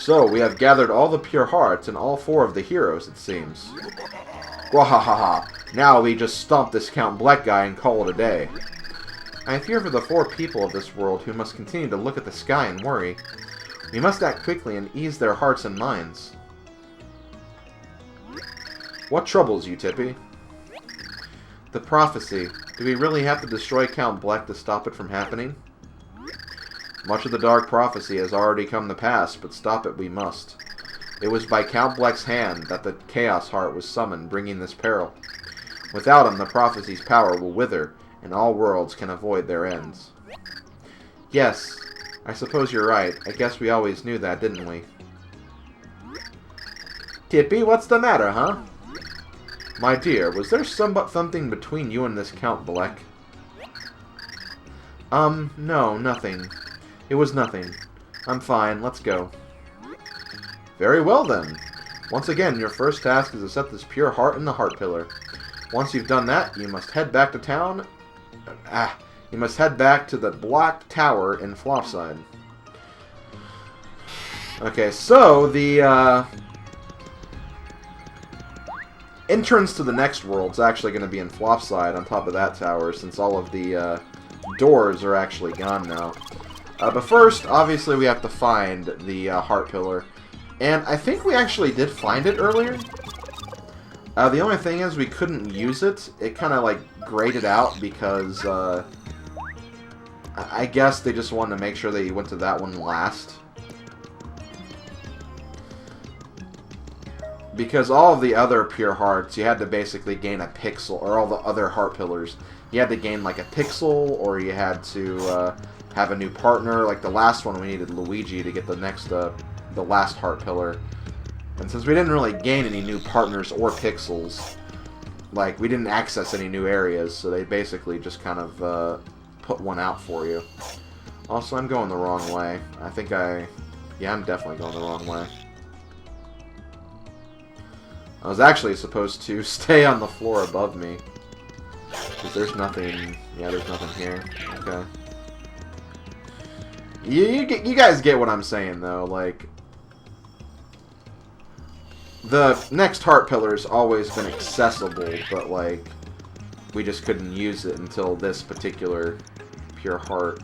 So, we have gathered all the pure hearts and all 4 of the heroes, it seems. Wahahaha. Now we just stomp this Count Bleck guy and call it a day. I fear for the 4 people of this world who must continue to look at the sky and worry. We must act quickly and ease their hearts and minds. What troubles you, Tippy? The prophecy. Do we really have to destroy Count Bleck to stop it from happening? Much of the dark prophecy has already come to pass, but stop it we must. It was by Count Bleck's hand that the Chaos Heart was summoned, bringing this peril. Without him, the prophecy's power will wither, and all worlds can avoid their ends. Yes, I suppose you're right. I guess we always knew that, didn't we? Tippy, what's the matter, huh? My dear, was there something between you and this Count Bleck? No, nothing. It was nothing. I'm fine, let's go. Very well then. Once again, your first task is to set this pure heart in the heart pillar. Once you've done that, you must head back to town. You must head back to the blocked tower in Flopside. Okay, so the entrance to the next world's actually going to be in Flopside on top of that tower, since all of the doors are actually gone now. But first, obviously, we have to find the heart pillar. And I think we actually did find it earlier. The only thing is we couldn't use it. It kind of like grayed out because I guess they just wanted to make sure they went to that one last. Because all of the other pure hearts, you had to basically gain a pixel, or all the other heart pillars, you had to gain like a pixel, or you had to have a new partner. Like the last one, we needed Luigi to get the next, the last heart pillar. And since we didn't really gain any new partners or pixels, like we didn't access any new areas, so they basically just kind of put one out for you. Also, I'm going the wrong way. Yeah, I'm definitely going the wrong way. I was actually supposed to stay on the floor above me. Because there's nothing... Yeah, there's nothing here. Okay. You guys get what I'm saying, though. Like, the next heart pillar's always been accessible, but, like, we just couldn't use it until this particular pure heart.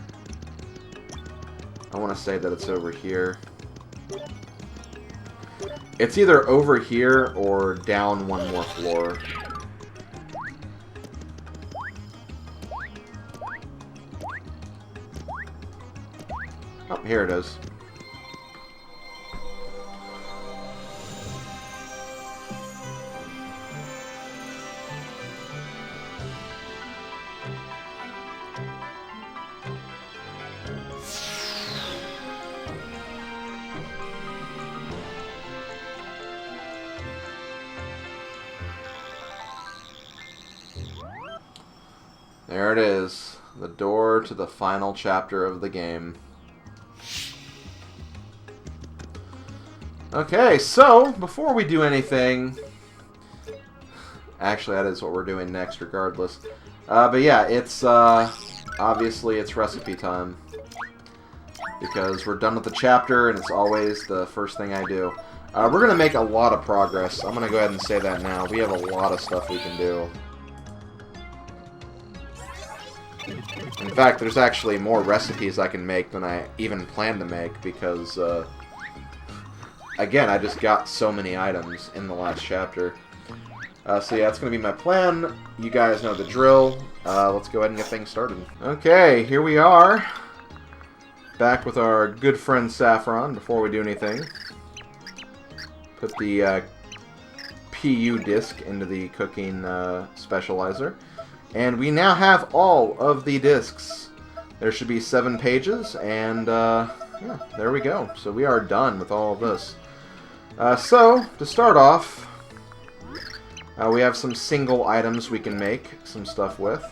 I want to say that it's over here. It's either over here or down one more floor. Oh, here it is. There it is. The door to the final chapter of the game. Okay, so, before we do anything... Actually, that is what we're doing next, regardless. But yeah, it's, obviously, it's recipe time. Because we're done with the chapter, and it's always the first thing I do. We're going to make a lot of progress. I'm going to go ahead and say that now. We have a lot of stuff we can do. In fact, there's actually more recipes I can make than I even planned to make, because, again, I just got so many items in the last chapter. So yeah, that's going to be my plan. You guys know the drill. Let's go ahead and get things started. Okay, here we are. Back with our good friend Saffron. Before we do anything, put the PU disc into the cooking specializer. And we now have all of the discs. There should be 7 pages, and yeah, there we go. So we are done with all of this. So, to start off, we have some single items we can make some stuff with.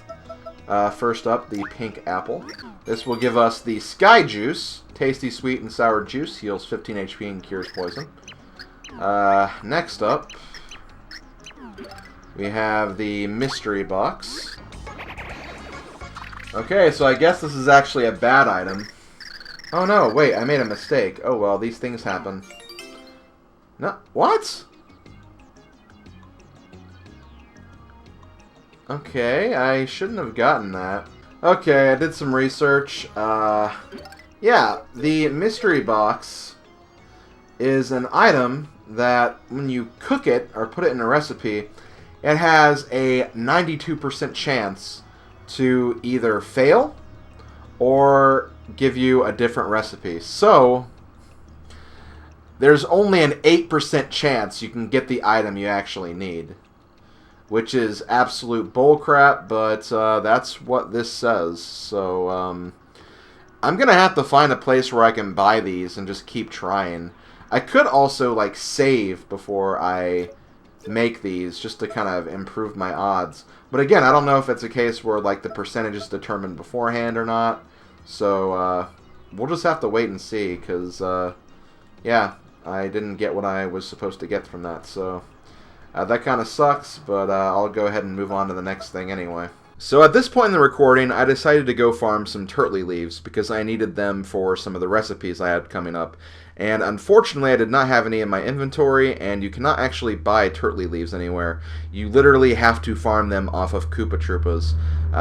First up, the pink apple. This will give us the Sky Juice. Tasty, sweet, and sour juice. Heals 15 HP and cures poison. Next up, we have the mystery box. Okay, so I guess this is actually a bad item. Oh no, wait, I made a mistake. Oh well, these things happen. No, what? Okay, I shouldn't have gotten that. Okay, I did some research. Yeah, the mystery box is an item that when you cook it or put it in a recipe, it has a 92% chance to either fail or give you a different recipe. So, there's only an 8% chance you can get the item you actually need, which is absolute bullcrap, but that's what this says. So, I'm going to have to find a place where I can buy these and just keep trying. I could also, like, save before I make these just to kind of improve my odds. But again, I don't know if it's a case where, like, the percentage is determined beforehand or not. So, we'll just have to wait and see, because, yeah, I didn't get what I was supposed to get from that. So, that kind of sucks, but I'll go ahead and move on to the next thing anyway. So at this point in the recording, I decided to go farm some turtley leaves because I needed them for some of the recipes I had coming up. And unfortunately, I did not have any in my inventory, and you cannot actually buy turtley leaves anywhere. You literally have to farm them off of Koopa Troopas.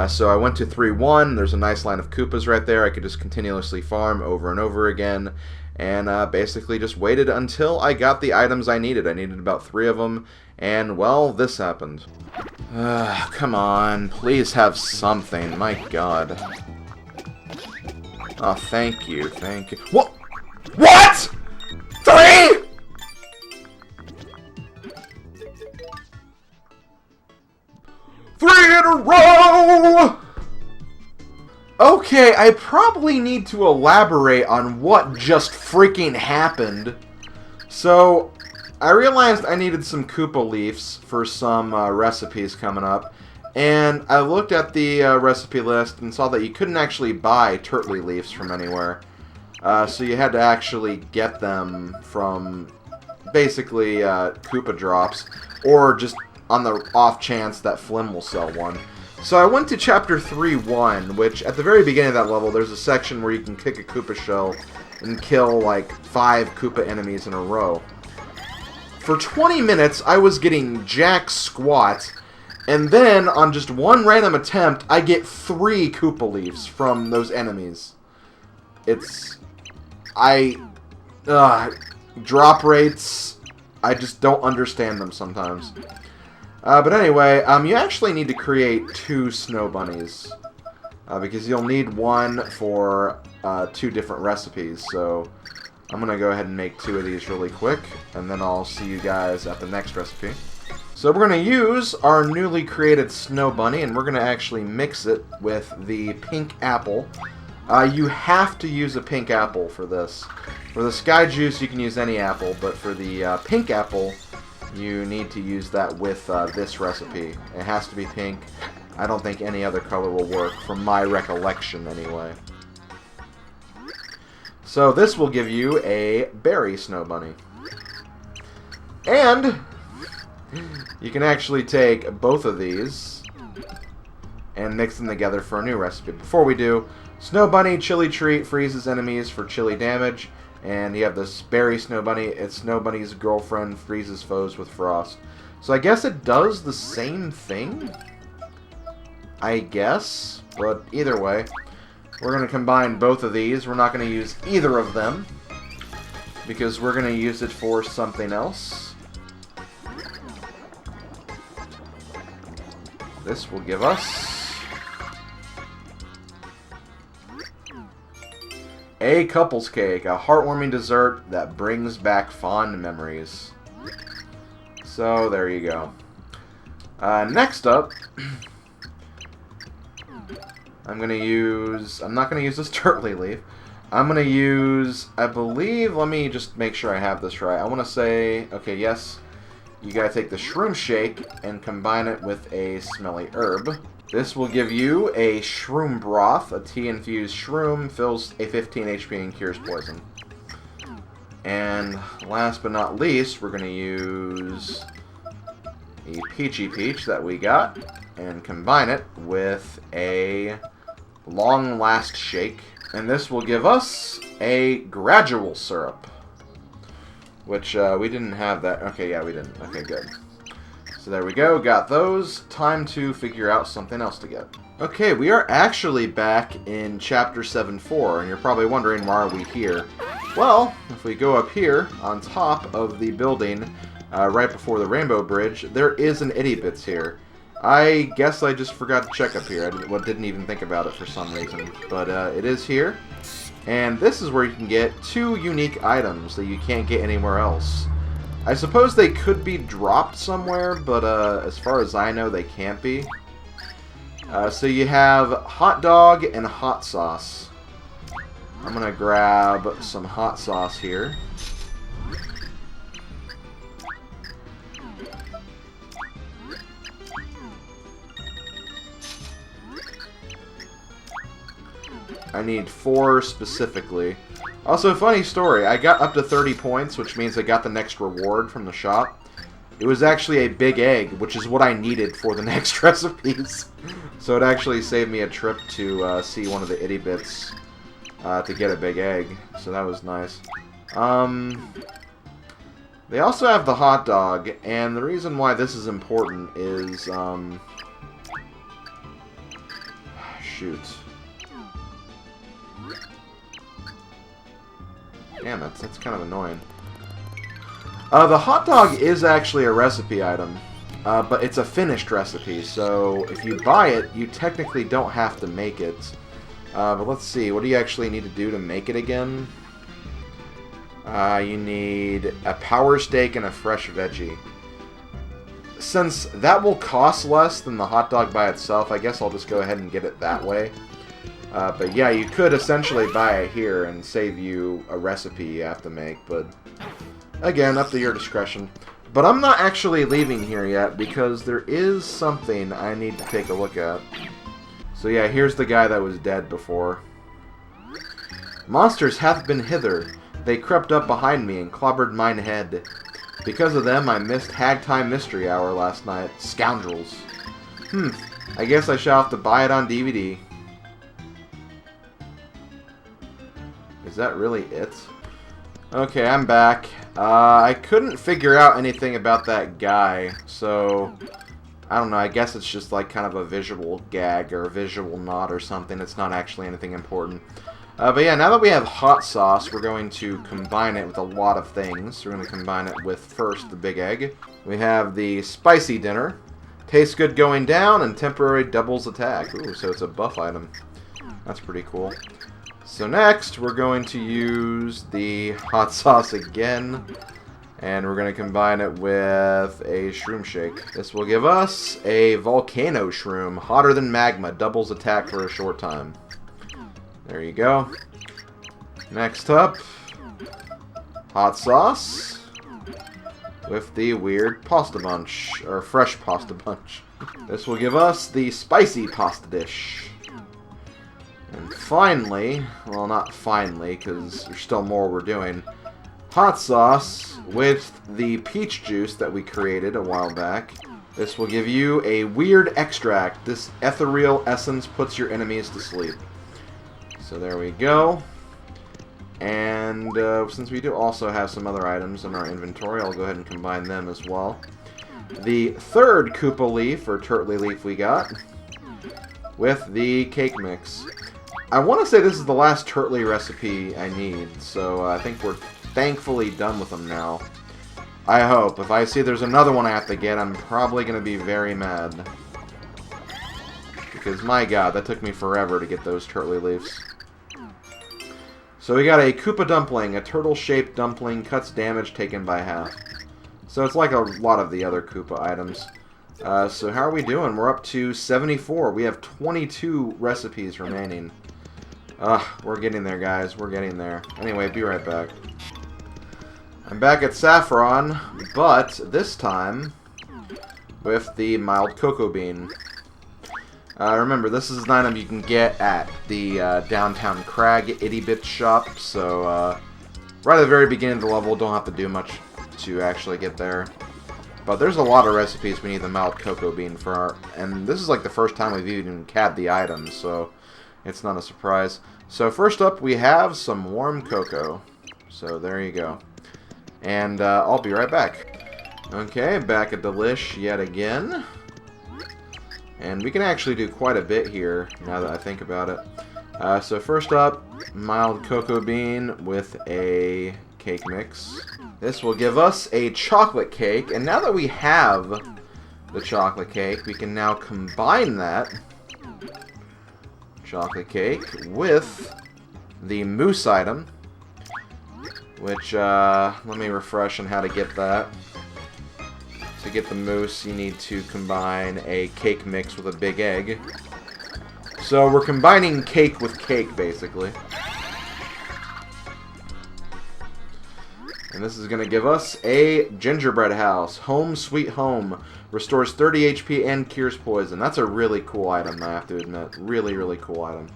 So I went to 3-1. There's a nice line of Koopas right there. I could just continuously farm over and over again. And basically just waited until I got the items I needed. I needed about 3 of them. And, well, this happened. Come on. Please have something. My God. Oh, thank you. Thank you. What? What? 3?! Three in a row! Okay, I probably need to elaborate on what just freaking happened. So, I realized I needed some Koopa Leafs for some recipes coming up, and I looked at the recipe list and saw that you couldn't actually buy turtley leaves from anywhere. So you had to actually get them from basically Koopa Drops, or just on the off chance that Flim will sell one. So I went to Chapter 3-1, which at the very beginning of that level, there's a section where you can kick a Koopa shell and kill like 5 Koopa enemies in a row. For 20 minutes, I was getting jack squat, and then on just one random attempt, I get 3 Koopa Leaves from those enemies. Drop rates, I just don't understand them sometimes. But anyway, you actually need to create 2 snow bunnies, because you'll need one for 2 different recipes, so I'm going to go ahead and make 2 of these really quick, and then I'll see you guys at the next recipe. So we're going to use our newly created snow bunny, and we're going to actually mix it with the pink apple. You have to use a pink apple for this. For the sky juice, you can use any apple, but for the pink apple, you need to use that with this recipe. It has to be pink. I don't think any other color will work, from my recollection anyway. So this will give you a berry snow bunny. And you can actually take both of these and mix them together for a new recipe. Before we do, Snow Bunny Chili Treat freezes enemies for chili damage. And you have this berry Snow Bunny. It's Snow Bunny's girlfriend freezes foes with frost. So I guess it does the same thing? I guess. But either way, we're going to combine both of these. We're not going to use either of them, because we're going to use it for something else. This will give us a couple's cake, a heartwarming dessert that brings back fond memories. So, there you go. Next up, I'm not going to use this turtley leaf. I'm going to use, I believe, let me just make sure I have this right. I want to say, okay, yes, you got to take the shroom shake and combine it with a smelly herb. This will give you a shroom broth. A tea-infused shroom fills a 15 HP and cures poison. And last but not least, we're going to use a Peachy Peach that we got and combine it with a Long Last Shake. And this will give us a gradual syrup. Which, we didn't have that. Okay, yeah, we didn't. Okay, good. So there we go. Got those. Time to figure out something else to get. Okay, we are actually back in Chapter 7-4, and you're probably wondering, why are we here? Well, if we go up here, on top of the building, right before the Rainbow Bridge, there is an Itty Bits here. I guess I just forgot to check up here. I didn't even think about it for some reason. But it is here. And this is where you can get 2 unique items that you can't get anywhere else. I suppose they could be dropped somewhere, but as far as I know, they can't be. So you have hot dog and hot sauce. I'm going to grab some hot sauce here. I need 4 specifically. Also, funny story, I got up to 30 points, which means I got the next reward from the shop. It was actually a big egg, which is what I needed for the next recipes. So it actually saved me a trip to see one of the Itty Bits to get a big egg. So that was nice. They also have the hot dog, and the reason why this is important is... shoot. Damn, that's kind of annoying. The hot dog is actually a recipe item, but it's a finished recipe, so if you buy it, you technically don't have to make it. But let's see, what do you actually need to do to make it again? You need a power steak and a fresh veggie. Since that will cost less than the hot dog by itself, I guess I'll just go ahead and get it that way. But yeah, you could essentially buy it here and save you a recipe you have to make, but again, up to your discretion. But I'm not actually leaving here yet, because there is something I need to take a look at. So yeah, here's the guy that was dead before. Monsters hath been hither. They crept up behind me and clobbered mine head. Because of them, I missed Hagtime Mystery Hour last night. Scoundrels. I guess I shall have to buy it on DVD. Is that really it? Okay, I'm back. I couldn't figure out anything about that guy, so... I don't know, I guess it's just like kind of a visual gag or a visual nod or something. It's not actually anything important. But yeah, now that we have hot sauce, we're going to combine it with a lot of things. We're going to combine it with, first, the big egg. We have the spicy dinner. Tastes good going down and temporary doubles attack. Ooh, so it's a buff item. That's pretty cool. So next, we're going to use the hot sauce again, and we're going to combine it with a shroom shake. This will give us a volcano shroom, hotter than magma, doubles attack for a short time. There you go. Next up, hot sauce with the weird pasta bunch, or fresh pasta bunch. This will give us the spicy pasta dish. And finally, well, not finally, because there's still more we're doing, hot sauce with the peach juice that we created a while back. This will give you a weird extract. This ethereal essence puts your enemies to sleep. So there we go. And since we do also have some other items in our inventory, I'll go ahead and combine them as well. The third Koopa leaf, or Turtley leaf we got, with the cake mix. I want to say this is the last Turtley recipe I need, so I think we're thankfully done with them now. I hope. If I see there's another one I have to get, I'm probably going to be very mad. Because, my god, that took me forever to get those Turtley leaves. So we got a Koopa dumpling. A turtle-shaped dumpling cuts damage taken by half. So it's like a lot of the other Koopa items. So how are we doing? We're up to 74. We have 22 recipes remaining. We're getting there, guys. We're getting there. Anyway, be right back. I'm back at Saffron, but this time with the mild cocoa bean. Remember, this is an item you can get at the Downtown Crag Itty Bit shop, so right at the very beginning of the level, don't have to do much to actually get there. But there's a lot of recipes we need the mild cocoa bean for, and this is like the first time we've even had the items, so it's not a surprise. So first up, we have some warm cocoa. So there you go. And I'll be right back. Okay, back at Delish yet again. And we can actually do quite a bit here, now that I think about it. So first up, mild cocoa bean with a cake mix. This will give us a chocolate cake, and now that we have the chocolate cake, we can now combine that chocolate cake with the mousse item, which, let me refresh on how to get that. To get the mousse, you need to combine a cake mix with a big egg. So we're combining cake with cake, basically. And this is going to give us a gingerbread house. Home Sweet Home. Restores 30 HP and cures poison. That's a really cool item, I have to admit. Really, really cool item.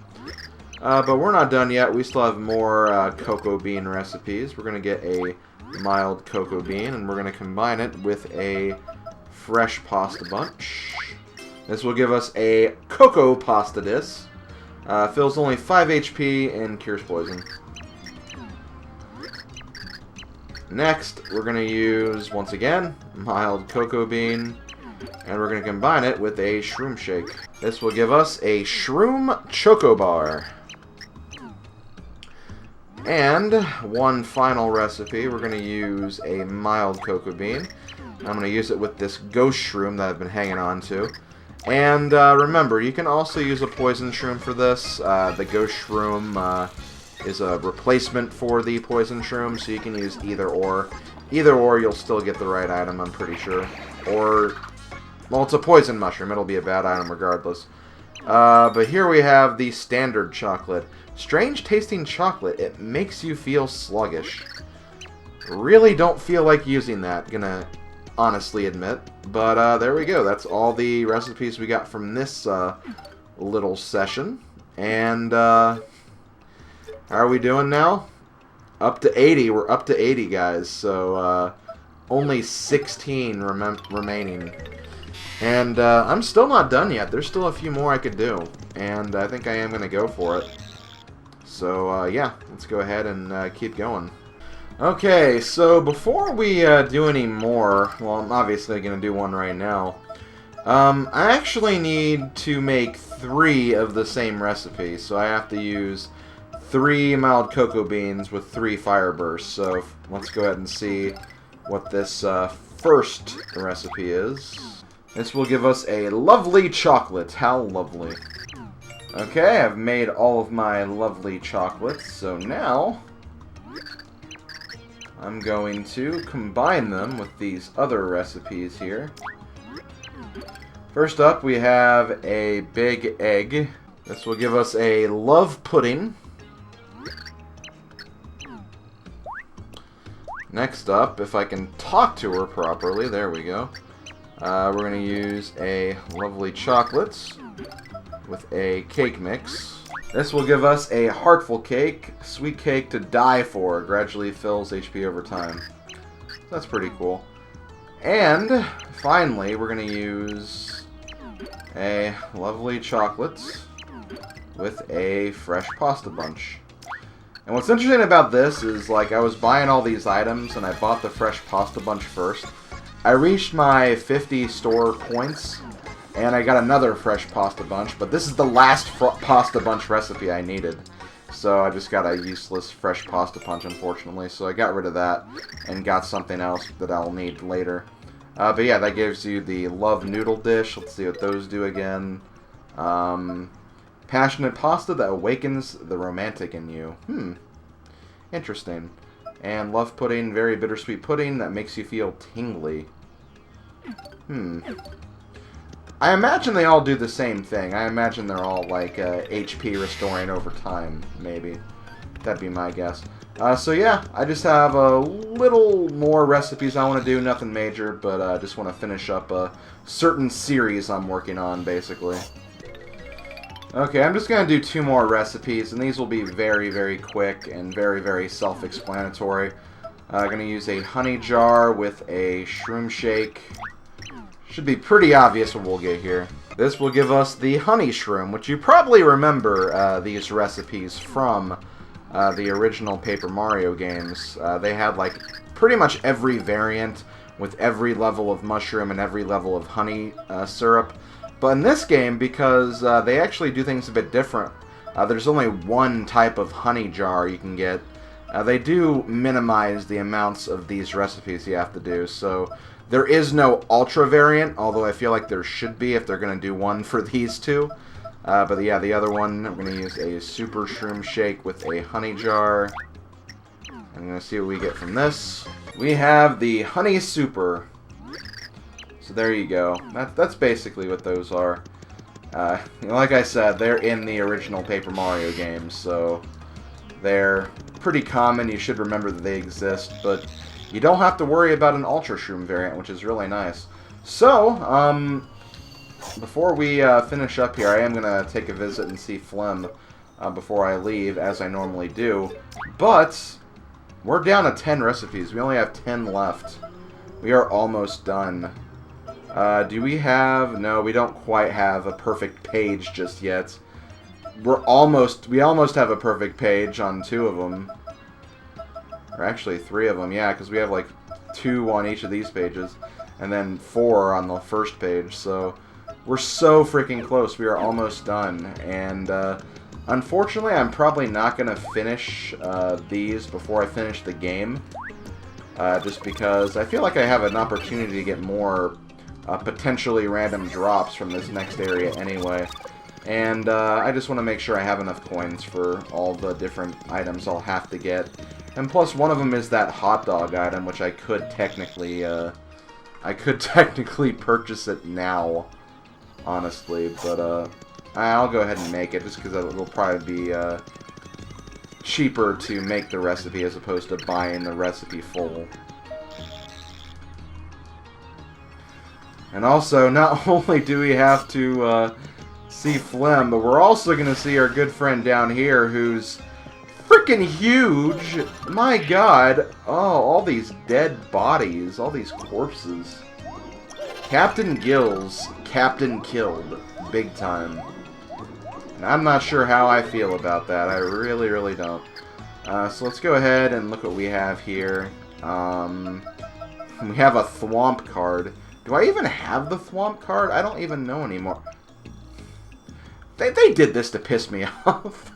But we're not done yet. We still have more cocoa bean recipes. We're going to get a mild cocoa bean, and we're going to combine it with a fresh pasta bunch. This will give us a cocoa pasta dish. Fills only 5 HP and cures poison. Next, we're going to use, once again, mild cocoa bean, and we're going to combine it with a shroom shake. This will give us a shroom choco bar. And one final recipe, we're going to use a mild cocoa bean. I'm going to use it with this ghost shroom that I've been hanging on to. And remember, you can also use a poison shroom for this. The ghost shroom is a replacement for the poison shroom, so you can use either or. Either or, you'll still get the right item, I'm pretty sure. Or, well, it's a poison mushroom. It'll be a bad item regardless. But here we have the standard chocolate. Strange tasting chocolate. It makes you feel sluggish. Really don't feel like using that, gonna honestly admit. But there we go. That's all the recipes we got from this little session. And how are we doing now? Up to 80. We're up to 80, guys. So only 16 remaining. And I'm still not done yet. There's still a few more I could do. And I think I am going to go for it. So, yeah, let's go ahead and keep going. Okay, so before we do any more, well, I'm obviously going to do one right now. I actually need to make 3 of the same recipe. So I have to use 3 mild cocoa beans with 3 fire bursts. So let's go ahead and see what this first recipe is. This will give us a lovely chocolate. How lovely. Okay, I've made all of my lovely chocolates, so now I'm going to combine them with these other recipes here. First up, we have a big egg. This will give us a love pudding. Next up, if I can talk to her properly, there we go. We're going to use a lovely chocolates with a cake mix. This will give us a heartful cake, sweet cake to die for, gradually fills HP over time. That's pretty cool. And finally, we're going to use a lovely chocolates with a fresh pasta bunch. And what's interesting about this is, like, I was buying all these items and I bought the fresh pasta bunch first. I reached my 50 store points and I got another fresh pasta bunch, but this is the last pasta bunch recipe I needed. So I just got a useless fresh pasta punch, unfortunately. So I got rid of that and got something else that I'll need later. But yeah, that gives you the love noodle dish. Let's see what those do again. Passionate pasta that awakens the romantic in you. Interesting. And love pudding, very bittersweet pudding that makes you feel tingly. I imagine they all do the same thing. I imagine they're all like HP restoring over time, maybe. That'd be my guess. So yeah, I just have a little more recipes I want to do. Nothing major, but I just want to finish up a certain series I'm working on, basically. Okay, I'm just going to do 2 more recipes, and these will be very, very quick and very, very self-explanatory. I'm going to use a honey jar with a shroom shake. Should be pretty obvious what we'll get here. this will give us the honey shroom, which you probably remember these recipes from the original Paper Mario games. They had like pretty much every variant with every level of mushroom and every level of honey syrup. But in this game, because they actually do things a bit different, there's only one type of honey jar you can get. They do minimize the amounts of these recipes you have to do, so there is no ultra variant, although I feel like there should be if they're going to do one for these two. But yeah, the other one, I'm going to use a super shroom shake with a honey jar. I'm going to see what we get from this. We have the honey super. So there you go. That's basically what those are. Like I said, they're in the original Paper Mario games, so they're pretty common. You should remember that they exist, but you don't have to worry about an Ultra Shroom variant, which is really nice. So, before we finish up here, I am going to take a visit and see Flem before I leave, as I normally do. But we're down to 10 recipes. We only have 10 left. We are almost done. Do we have... No, we don't quite have a perfect page just yet. We almost have a perfect page on 2 of them. Or actually 3 of them, yeah, because we have like 2 on each of these pages. And then 4 on the first page, so we're so freaking close. We are almost done. And unfortunately, I'm probably not going to finish these before I finish the game. Just because I feel like I have an opportunity to get more potentially random drops from this next area anyway. And I just want to make sure I have enough coins for all the different items I'll have to get. And plus, one of them is that hot dog item, which I could technically purchase it now, honestly. But I'll go ahead and make it, just because it'll probably be cheaper to make the recipe as opposed to buying the recipe full. And also, not only do we have to see Flem, but we're also going to see our good friend down here, who's freaking huge! My god! Oh, all these dead bodies, all these corpses. Captain Gill's Captain Killed. Big time. And I'm not sure how I feel about that. I really, really don't. So let's go ahead and look what we have here. We have a Thwomp card. Do I even have the Thwomp card? I don't even know anymore. They did this to piss me off.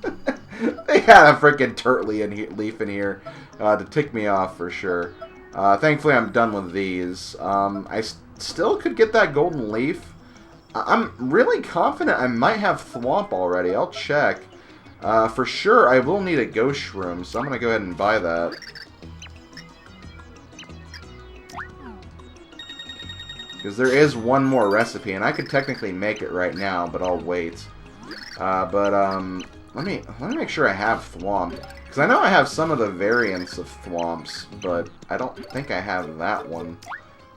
They had a freaking leaf in here to tick me off for sure. Thankfully, I'm done with these. I still could get that golden leaf. I'm really confident I might have Thwomp already. I'll check. For sure, I will need a Ghost Shroom, so I'm going to go ahead and buy that. Because there is one more recipe, and I could technically make it right now, but I'll wait. Let me make sure I have Thwomp. Because I know I have some of the variants of Thwomps, but I don't think I have that one.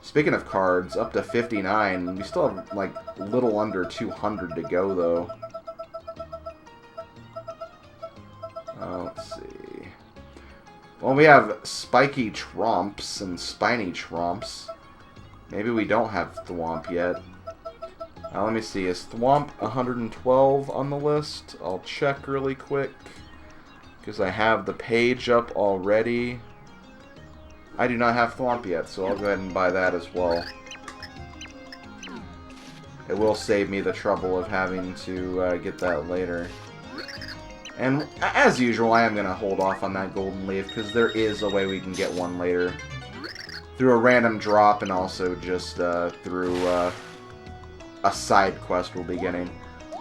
Speaking of cards, up to 59. We still have, like, a little under 200 to go, though. Let's see. Well, we have Spiky Tromps and Spiny Tromps. Maybe we don't have Thwomp yet. Let me see. Is Thwomp 112 on the list? I'll check really quick. Because I have the page up already. I do not have Thwomp yet, so I'll go ahead and buy that as well. It will save me the trouble of having to get that later. And as usual, I am going to hold off on that golden leaf, because there is a way we can get one later. Through a random drop, and also just through a side quest we'll be getting.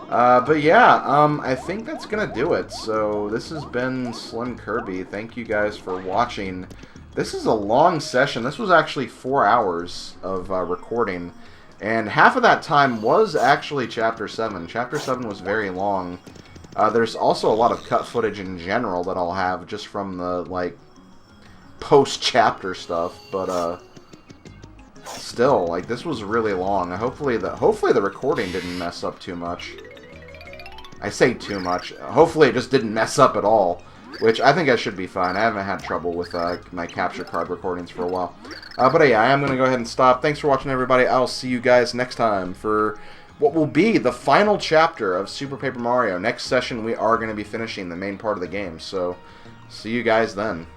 But yeah, I think that's going to do it. So this has been SlimKirby. Thank you guys for watching. This is a long session. This was actually 4 hours of recording. And half of that time was actually Chapter 7. Chapter 7 was very long. There's also a lot of cut footage in general that I'll have just from the, like, post-chapter stuff. But, still, like, this was really long. Hopefully the recording didn't mess up too much. I say too much. Hopefully it just didn't mess up at all. Which I think I should be fine. I haven't had trouble with my capture card recordings for a while. But yeah, I am going to go ahead and stop. Thanks for watching, everybody. I'll see you guys next time for what will be the final chapter of Super Paper Mario. Next session, we are going to be finishing the main part of the game. So, see you guys then.